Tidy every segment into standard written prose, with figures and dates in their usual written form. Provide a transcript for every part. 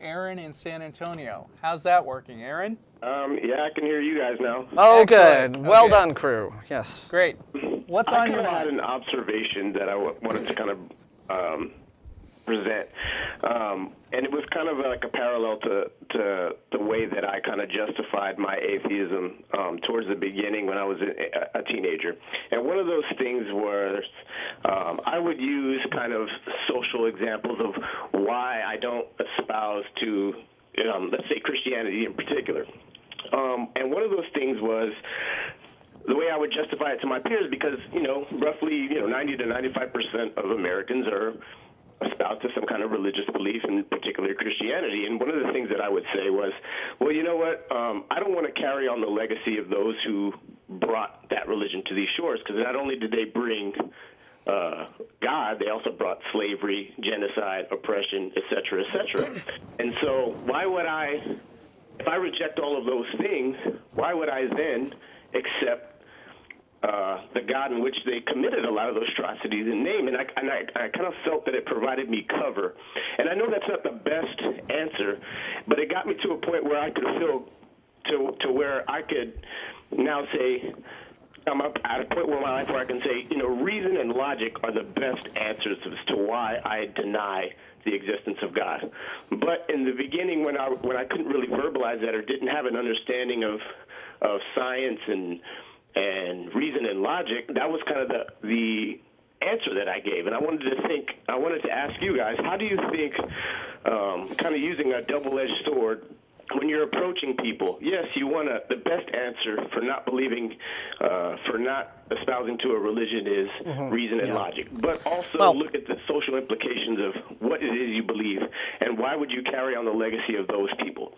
Aaron in San Antonio. How's that working, Aaron? Yeah, I can hear you guys now. Oh, Excellent. good. Well Okay. done, crew. Yes. Great. What's on your I had mind? an observation that I wanted to kind of present, and it was kind of like a parallel to the way that I kind of justified my atheism towards the beginning when I was a teenager. And one of those things was I would use kind of social examples of why I don't espouse to, let's say, Christianity in particular. And one of those things was the way I would justify it to my peers, because, roughly, 90 to 95% of Americans are espoused to some kind of religious belief, in particular Christianity. And one of the things that I would say was, well, you know what, I don't want to carry on the legacy of those who brought that religion to these shores, because not only did they bring God, they also brought slavery, genocide, oppression, et cetera, et cetera. And so why would if I reject all of those things, why would I then accept the God in which they committed a lot of those atrocities in name? And I kind of felt that it provided me cover. And I know that's not the best answer, but it got me to a point where I could feel to where I could now say, I'm up at a point in my life where I can say, reason and logic are the best answers as to why I deny the existence of God. But in the beginning, when I couldn't really verbalize that or didn't have an understanding of science and reason and logic, that was kind of the answer that I gave. And I wanted to ask you guys, how do you think, kind of using a double-edged sword, when you're approaching people, yes, you want the best answer for not believing, for not espousing to a religion is reason and logic. But also look at the social implications of what it is you believe, and why would you carry on the legacy of those people?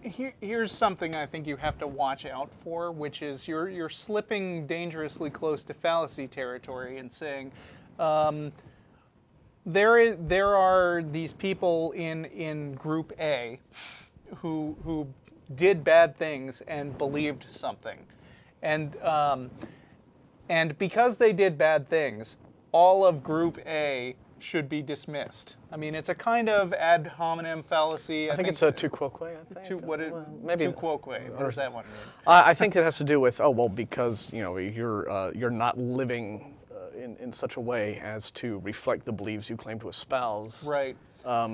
Here's something I think you have to watch out for, which is you're slipping dangerously close to fallacy territory and saying, there are these people in Group A who did bad things and believed something, and because they did bad things, all of Group A should be dismissed. I mean, it's a kind of ad hominem fallacy. I think it's a tu quoque, I think. Maybe tu quoque. What does that one mean? I think it has to do with, because you're not living in such a way as to reflect the beliefs you claim to espouse. Right.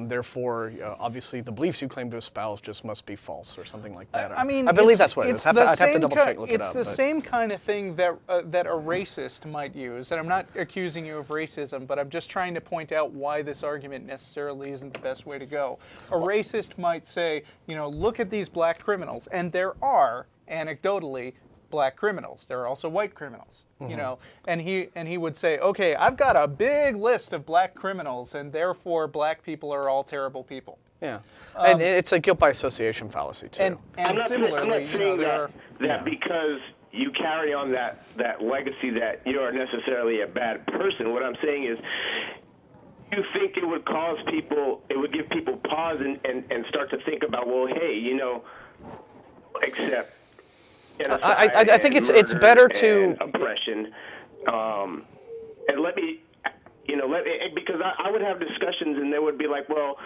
Therefore, obviously, the beliefs you claim to espouse just must be false or something like that. I mean, I believe that's what it is. I'd have to double check, look it up. It's the same kind of thing that a racist might use. And I'm not accusing you of racism, but I'm just trying to point out why this argument necessarily isn't the best way to go. A racist might say, look at these black criminals. And there are, anecdotally, black criminals. There are also white criminals, and he would say, okay, I've got a big list of black criminals, and therefore black people are all terrible people. Yeah, and it's a guilt by association fallacy too. And I'm not similarly, saying that because you carry on that legacy that you are necessarily a bad person. What I'm saying is, you think it would give people pause and start to think about, well, hey, accept. I think it's better to oppression, and let me, because I would have discussions and they would be like, well,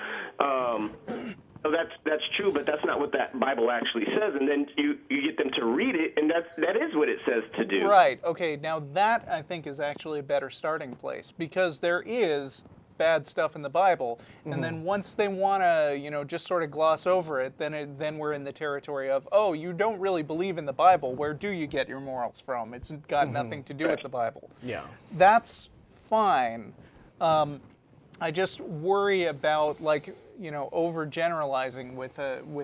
that's true, but that's not what that Bible actually says, and then you get them to read it, and that is what it says to do. Right. Okay. Now that I think is actually a better starting place, because there is bad stuff in the Bible, and then once they want to, just sort of gloss over it, then we're in the territory of, oh, you don't really believe in the Bible. Where do you get your morals from? It's got nothing to do with the Bible. Yeah, that's fine. I just worry about overgeneralizing with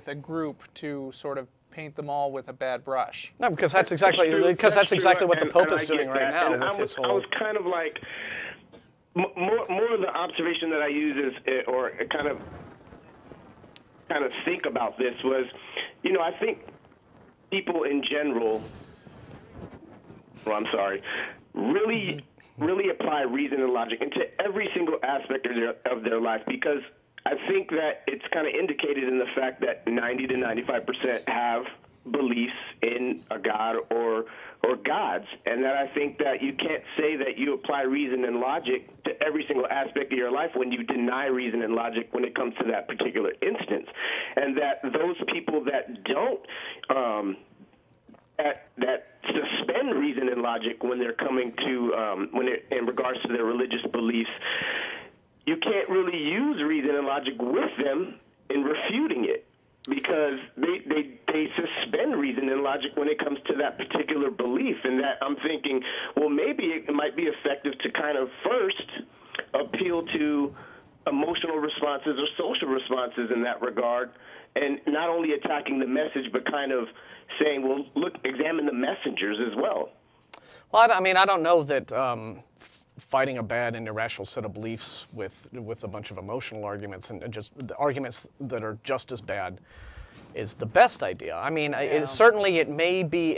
a group to sort of paint them all with a bad brush. No, because that's exactly what the Pope is doing right now. I was kind of like. More of the observation that I use is, or kind of think about this was, I think people in general, really apply reason and logic into every single aspect of their life, because I think that it's kind of indicated in the fact that 90 to 95% have beliefs in a God or gods, and that I think that you can't say that you apply reason and logic to every single aspect of your life when you deny reason and logic when it comes to that particular instance, and that those people that don't that suspend reason and logic when they're coming to in regards to their religious beliefs, you can't really use reason and logic with them in refuting it, because they suspend reason and logic when it comes to that particular belief. And that I'm thinking, well, maybe it might be effective to kind of first appeal to emotional responses or social responses in that regard, and not only attacking the message, but kind of saying, well, look, examine the messengers as well. Well, I mean, I don't know that fighting a bad and irrational set of beliefs with a bunch of emotional arguments and just the arguments that are just as bad is the best idea. I mean, certainly it may be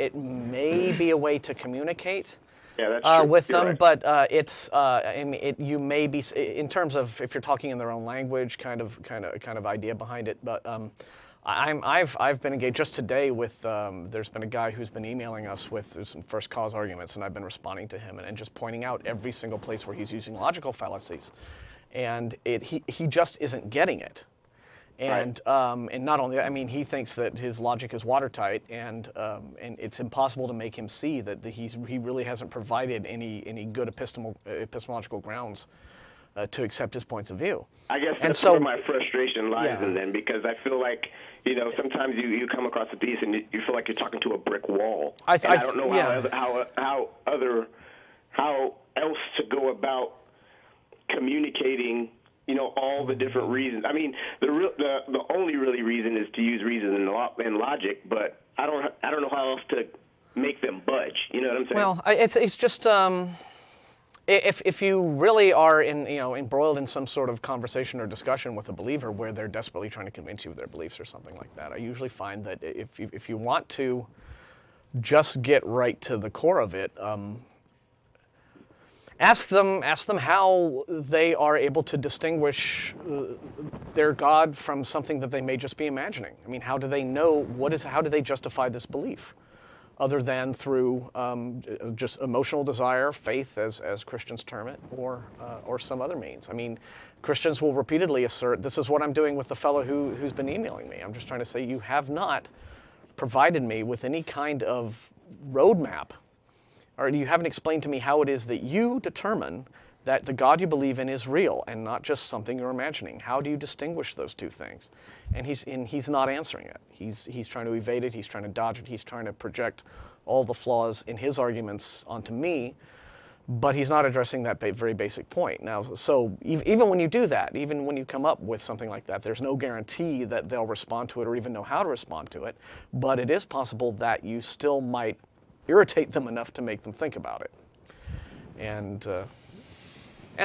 a way to communicate with them, right. But I mean, you may be, in terms of if you're talking in their own language, kind of idea behind it. But I've been engaged just today with. There's been a guy who's been emailing us with some first cause arguments, and I've been responding to him and just pointing out every single place where he's using logical fallacies, and he just isn't getting it. And right. And not only that, I mean, he thinks that his logic is watertight, and it's impossible to make him see that he really hasn't provided any good epistemological grounds to accept his points of view. I guess that's where my frustration lies in then, because I feel like, sometimes you come across a piece and you feel like you're talking to a brick wall. I don't know how else to go about communicating all the different reasons. I mean, the only really reason is to use reason and logic, but I don't know how else to make them budge. You know what I'm saying? Well, it's just if you really are embroiled in some sort of conversation or discussion with a believer where they're desperately trying to convince you of their beliefs or something like that, I usually find that if you want to just get right to the core of it. Ask them how they are able to distinguish their God from something that they may just be imagining. I mean, how do they know how do they justify this belief, other than through just emotional desire, faith, as Christians term it, or some other means? I mean, Christians will repeatedly assert, this is what I'm doing with the fellow who's been emailing me. I'm just trying to say, you have not provided me with any kind of roadmap, or you haven't explained to me how it is that you determine that the God you believe in is real and not just something you're imagining. How do you distinguish those two things? And he's not answering it. He's trying to evade it. He's trying to dodge it. He's trying to project all the flaws in his arguments onto me, but he's not addressing that very basic point. Now, so even when you do that, even when you come up with something like that, there's no guarantee that they'll respond to it or even know how to respond to it, but it is possible that you still might irritate them enough to make them think about it, and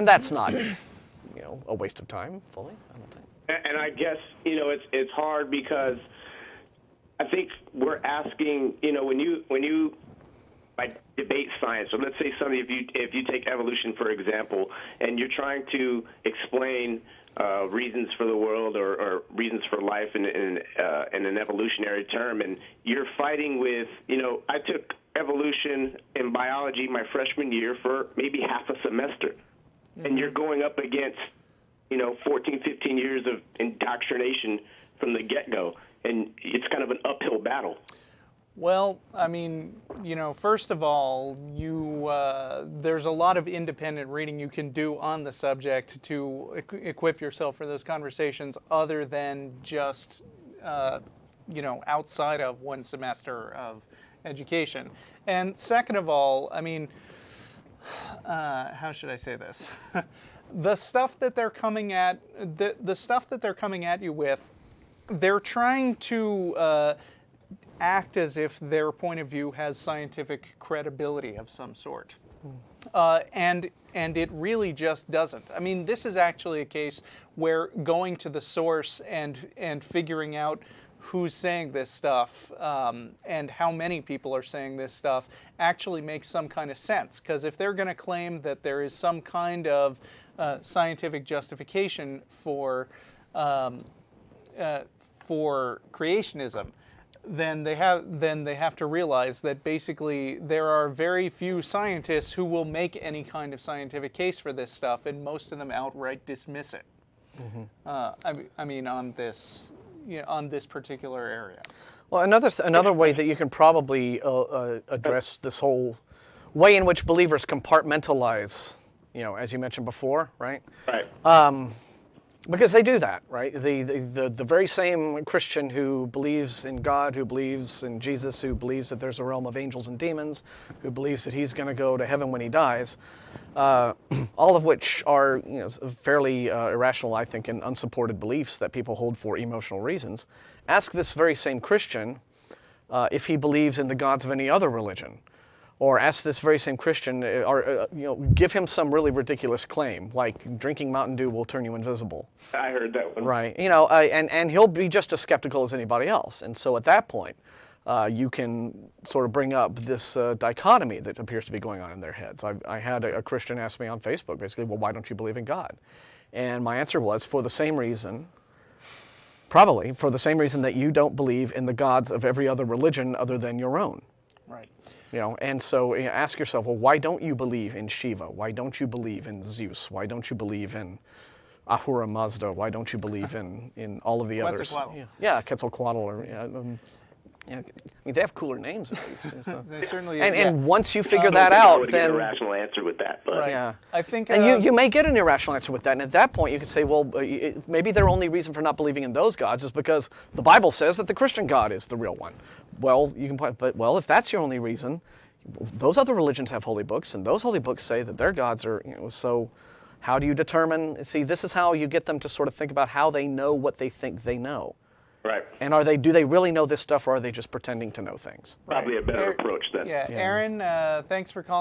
that's not, a waste of time fully, I don't think. And I guess it's hard because I think we're asking, when you like debate science, so let's say if you take evolution for example, and you're trying to explain reasons for the world or reasons for life in an evolutionary term, and you're fighting with, I took evolution in biology my freshman year for maybe half a semester, and you're going up against 14, 15 years of indoctrination from the get-go, and it's kind of an uphill battle. Well, I mean, first of all, there's a lot of independent reading you can do on the subject to equip yourself for those conversations, other than just, outside of one semester of education. And second of all, I mean, how should I say this? The stuff that they're coming at, the stuff that they're coming at you with, they're trying to act as if their point of view has scientific credibility of some sort. And it really just doesn't. I mean, this is actually a case where going to the source and figuring out who's saying this stuff and how many people are saying this stuff actually makes some kind of sense. Because if they're going to claim that there is some kind of scientific justification for creationism, then they have to realize that basically there are very few scientists who will make any kind of scientific case for this stuff, and most of them outright dismiss it. I mean, on this particular area. Well, another way that you can probably address this whole way in which believers compartmentalize, as you mentioned before, right? Right. Because they do that, right? The very same Christian who believes in God, who believes in Jesus, who believes that there's a realm of angels and demons, who believes that he's going to go to heaven when he dies, all of which are fairly irrational, I think, and unsupported beliefs that people hold for emotional reasons. Ask this very same Christian if he believes in the gods of any other religion. Or ask this very same Christian, give him some really ridiculous claim, like drinking Mountain Dew will turn you invisible. I heard that one. Right, and he'll be just as skeptical as anybody else. And so at that point, you can sort of bring up this dichotomy that appears to be going on in their heads. I had a Christian ask me on Facebook, basically, well, why don't you believe in God? And my answer was, for the same reason, probably for the same reason that you don't believe in the gods of every other religion other than your own. Right. And so ask yourself, well, why don't you believe in Shiva? Why don't you believe in Zeus? Why don't you believe in Ahura Mazda? Why don't you believe in all of the others? Quetzalcoatl. Yeah, Quetzalcoatl. Or, I mean, they have cooler names at least. So. They certainly. And once you figure that out, I then get a rational answer with that. But. Right. yeah, I think, and you may get an irrational answer with that. And at that point, you can say, well, maybe their only reason for not believing in those gods is because the Bible says that the Christian God is the real one. Well, you can point, but if that's your only reason, those other religions have holy books, and those holy books say that their gods are. So, how do you determine? See, this is how you get them to sort of think about how they know what they think they know. Right. And do they really know this stuff, or are they just pretending to know things? Probably a better approach then. Yeah, Aaron, thanks for calling.